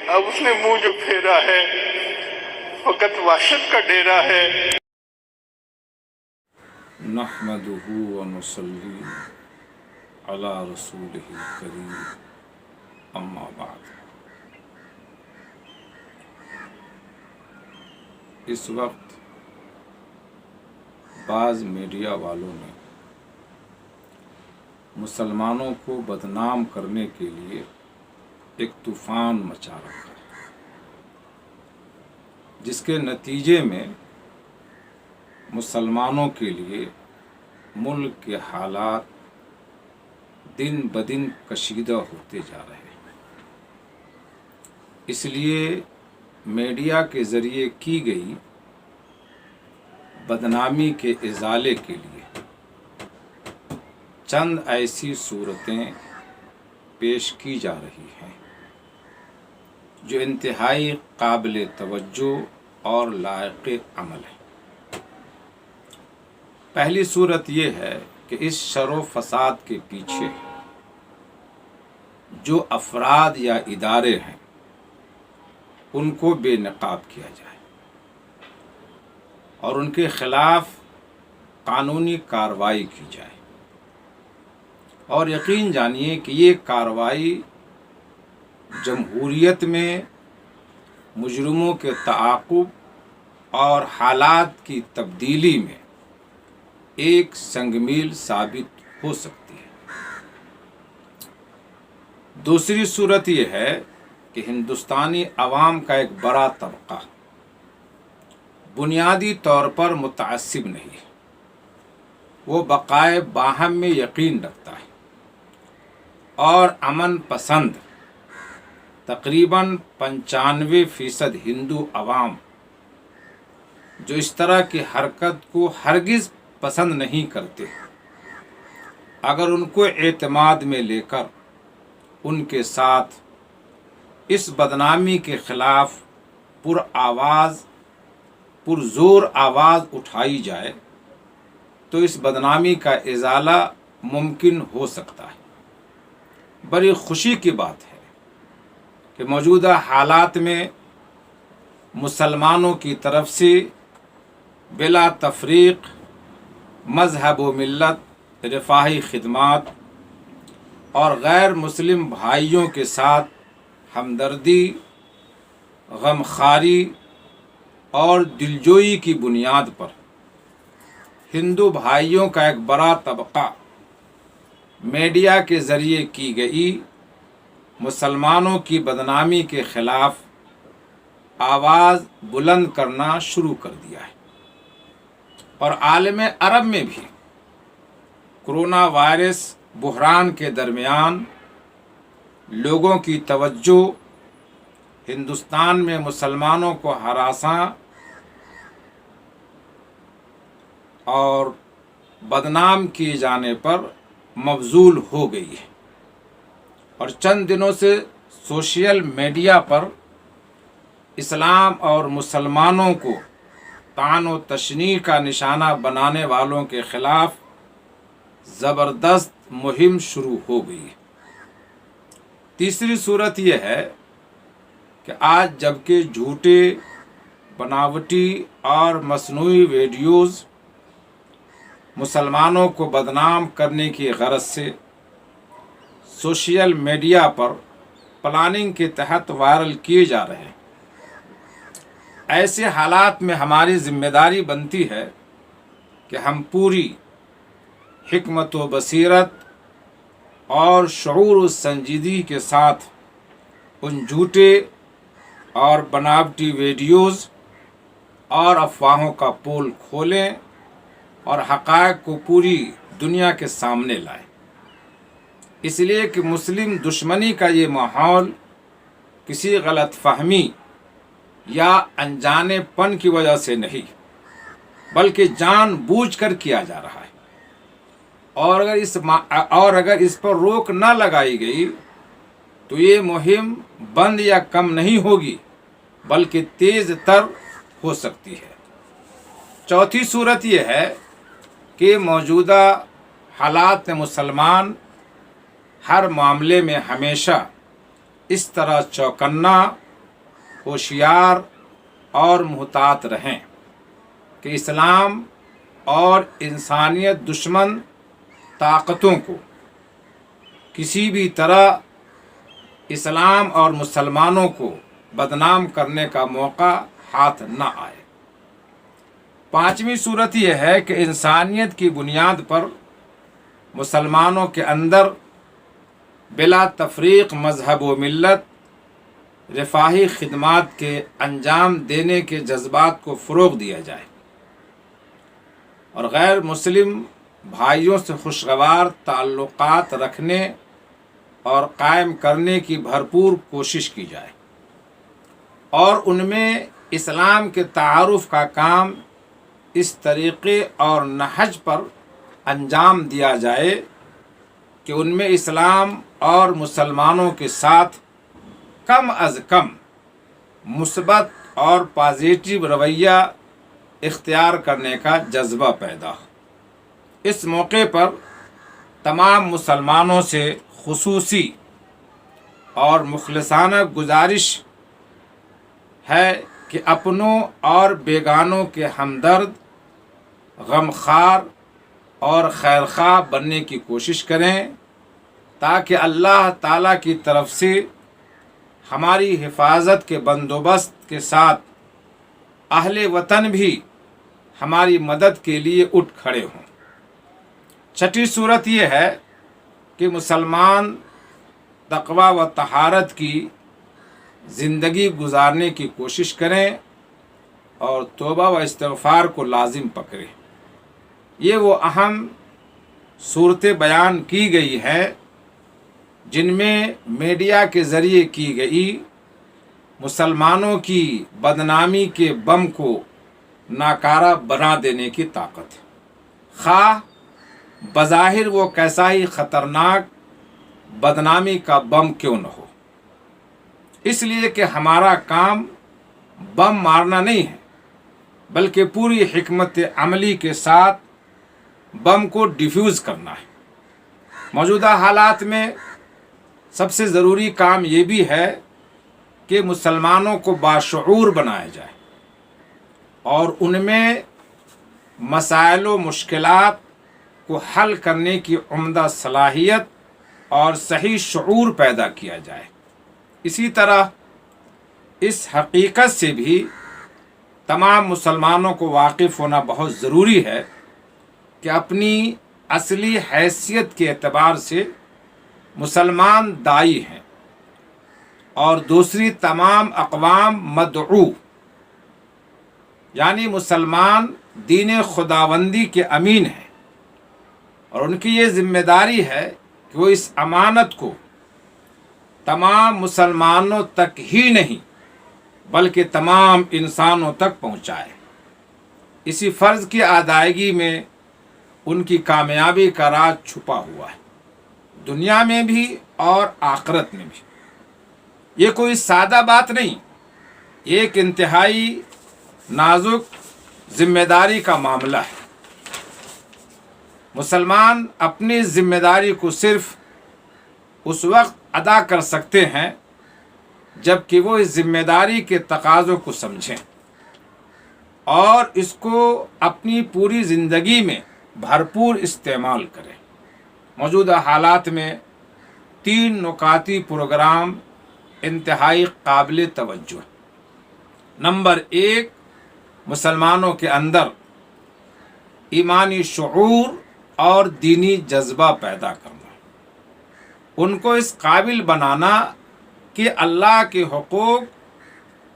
اب اس نے منہ جو پھیرا ہے فقط وحشت کا ڈیرا ہے۔ نحمدہ ونصلی علی رسولہ الکریم، اما بعد۔ اس وقت بعض میڈیا والوں نے مسلمانوں کو بدنام کرنے کے لیے ایک طوفان مچا رکھا ہے، جس کے نتیجے میں مسلمانوں کے لیے ملک کے حالات دن بدن کشیدہ ہوتے جا رہے ہیں۔ اس لیے میڈیا کے ذریعے کی گئی بدنامی کے ازالے کے لیے چند ایسی صورتیں پیش کی جا رہی ہیں جو انتہائی قابل توجہ اور لائق عمل ہے۔ پہلی صورت یہ ہے کہ اس شر و فساد کے پیچھے جو افراد یا ادارے ہیں ان کو بے نقاب کیا جائے اور ان کے خلاف قانونی کارروائی کی جائے، اور یقین جانیے کہ یہ کارروائی جمہوریت میں مجرموں کے تعاقب اور حالات کی تبدیلی میں ایک سنگ میل ثابت ہو سکتی ہے۔ دوسری صورت یہ ہے کہ ہندوستانی عوام کا ایک بڑا طبقہ بنیادی طور پر متعصب نہیں ہے، وہ بقائے باہم میں یقین رکھتا ہے، اور امن پسند تقریباً 95% ہندو عوام جو اس طرح کی حرکت کو ہرگز پسند نہیں کرتے، اگر ان کو اعتماد میں لے کر ان کے ساتھ اس بدنامی کے خلاف پرزور آواز اٹھائی جائے تو اس بدنامی کا ازالہ ممکن ہو سکتا ہے۔ بڑی خوشی کی بات ہے کہ موجودہ حالات میں مسلمانوں کی طرف سے بلا تفریق مذہب و ملت، رفاہی خدمات اور غیر مسلم بھائیوں کے ساتھ ہمدردی، غمخواری اور دلجوئی کی بنیاد پر ہندو بھائیوں کا ایک بڑا طبقہ میڈیا کے ذریعے کی گئی مسلمانوں کی بدنامی کے خلاف آواز بلند کرنا شروع کر دیا ہے، اور عالم عرب میں بھی کرونا وائرس بحران کے درمیان لوگوں کی توجہ ہندوستان میں مسلمانوں کو ہراساں اور بدنام کیے جانے پر مبذول ہو گئی ہے، اور چند دنوں سے سوشل میڈیا پر اسلام اور مسلمانوں کو طعن و تشنیع کا نشانہ بنانے والوں کے خلاف زبردست مہم شروع ہو گئی ہے۔ تیسری صورت یہ ہے کہ آج جبکہ جھوٹے، بناوٹی اور مصنوعی ویڈیوز مسلمانوں کو بدنام کرنے کی غرض سے سوشل میڈیا پر پلاننگ کے تحت وائرل کیے جا رہے ہیں، ایسے حالات میں ہماری ذمہ داری بنتی ہے کہ ہم پوری حکمت و بصیرت اور شعور و سنجیدگی کے ساتھ ان جھوٹے اور بناوٹی ویڈیوز اور افواہوں کا پول کھولیں اور حقائق کو پوری دنیا کے سامنے لائیں، اس لیے کہ مسلم دشمنی کا یہ ماحول کسی غلط فہمی یا انجانے پن کی وجہ سے نہیں بلکہ جان بوجھ کر کیا جا رہا ہے، اور اگر اس پر روک نہ لگائی گئی تو یہ مہم بند یا کم نہیں ہوگی بلکہ تیز تر ہو سکتی ہے۔ چوتھی صورت یہ ہے کہ موجودہ حالات میں مسلمان ہر معاملے میں ہمیشہ اس طرح چوکنا ہوشیار اور محتاط رہیں کہ اسلام اور انسانیت دشمن طاقتوں کو کسی بھی طرح اسلام اور مسلمانوں کو بدنام کرنے کا موقع ہاتھ نہ آئے۔ پانچویں صورت یہ ہے کہ انسانیت کی بنیاد پر مسلمانوں کے اندر بلا تفریق مذہب و ملت رفاہی خدمات کے انجام دینے کے جذبات کو فروغ دیا جائے اور غیر مسلم بھائیوں سے خوشگوار تعلقات رکھنے اور قائم کرنے کی بھرپور کوشش کی جائے اور ان میں اسلام کے تعارف کا کام اس طریقے اور نہج پر انجام دیا جائے کہ ان میں اسلام اور مسلمانوں کے ساتھ کم از کم مثبت اور پازیٹیو رویہ اختیار کرنے کا جذبہ پیدا ہو۔ اس موقع پر تمام مسلمانوں سے خصوصی اور مخلصانہ گزارش ہے کہ اپنوں اور بیگانوں کے ہمدرد، غمخوار اور خیرخواہ بننے کی کوشش کریں تاکہ اللہ تعالیٰ کی طرف سے ہماری حفاظت کے بندوبست کے ساتھ اہل وطن بھی ہماری مدد کے لیے اٹھ کھڑے ہوں۔ چھٹی صورت یہ ہے کہ مسلمان تقوی و طہارت کی زندگی گزارنے کی کوشش کریں اور توبہ و استغفار کو لازم پکڑیں۔ یہ وہ اہم صورتیں بیان کی گئی ہیں جن میں میڈیا کے ذریعے کی گئی مسلمانوں کی بدنامی کے بم کو ناکارہ بنا دینے کی طاقت ہے، خواہ بظاہر وہ کیسا ہی خطرناک بدنامی کا بم کیوں نہ ہو۔ اس لیے کہ ہمارا کام بم مارنا نہیں ہے بلکہ پوری حکمت عملی کے ساتھ بم کو ڈیفیوز کرنا ہے۔ موجودہ حالات میں سب سے ضروری کام یہ بھی ہے کہ مسلمانوں کو باشعور بنایا جائے اور ان میں مسائل و مشکلات کو حل کرنے کی عمدہ صلاحیت اور صحیح شعور پیدا کیا جائے۔ اسی طرح اس حقیقت سے بھی تمام مسلمانوں کو واقف ہونا بہت ضروری ہے کہ اپنی اصلی حیثیت کے اعتبار سے مسلمان داعی ہیں اور دوسری تمام اقوام مدعو، یعنی مسلمان دین خداوندی کے امین ہیں اور ان کی یہ ذمہ داری ہے کہ وہ اس امانت کو تمام مسلمانوں تک ہی نہیں بلکہ تمام انسانوں تک پہنچائے۔ اسی فرض کی ادائیگی میں ان کی کامیابی کا راز چھپا ہوا ہے، دنیا میں بھی اور آخرت میں بھی۔ یہ کوئی سادہ بات نہیں، ایک انتہائی نازک ذمہ داری کا معاملہ ہے۔ مسلمان اپنی ذمہ داری کو صرف اس وقت ادا کر سکتے ہیں جب کہ وہ اس ذمہ داری کے تقاضوں کو سمجھیں اور اس کو اپنی پوری زندگی میں بھرپور استعمال کریں۔ موجودہ حالات میں 3 نکاتی پروگرام انتہائی قابل توجہ ہیں۔ نمبر 1، مسلمانوں کے اندر ایمانی شعور اور دینی جذبہ پیدا کرنا، ان کو اس قابل بنانا کہ اللہ کے حقوق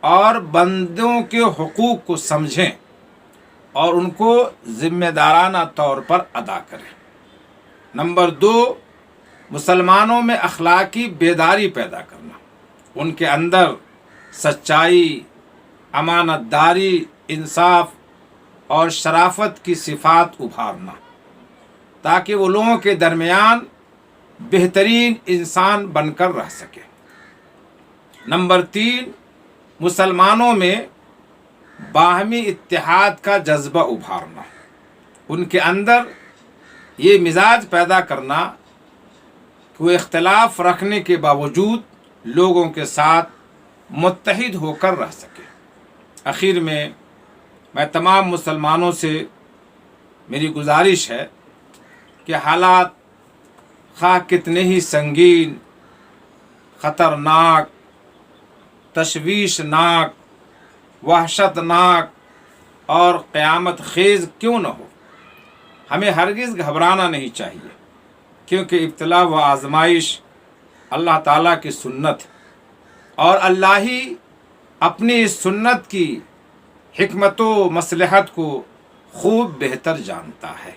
اور بندوں کے حقوق کو سمجھیں اور ان کو ذمہ دارانہ طور پر ادا کریں۔ نمبر 2، مسلمانوں میں اخلاقی بیداری پیدا کرنا، ان کے اندر سچائی، امانت داری، انصاف اور شرافت کی صفات ابھارنا تاکہ وہ لوگوں کے درمیان بہترین انسان بن کر رہ سکے۔ نمبر 3، مسلمانوں میں باہمی اتحاد کا جذبہ ابھارنا، ان کے اندر یہ مزاج پیدا کرنا کہ وہ اختلاف رکھنے کے باوجود لوگوں کے ساتھ متحد ہو کر رہ سکے۔ آخر میں تمام مسلمانوں سے میری گزارش ہے کہ حالات خواہ کتنے ہی سنگین، خطرناک، تشویشناک، وحشتناک اور قیامت خیز کیوں نہ ہو، ہمیں ہرگز گھبرانا نہیں چاہیے، کیونکہ ابتلا و آزمائش اللہ تعالیٰ کی سنت، اور اللہ ہی اپنی اس سنت کی حکمت و مصلحت کو خوب بہتر جانتا ہے۔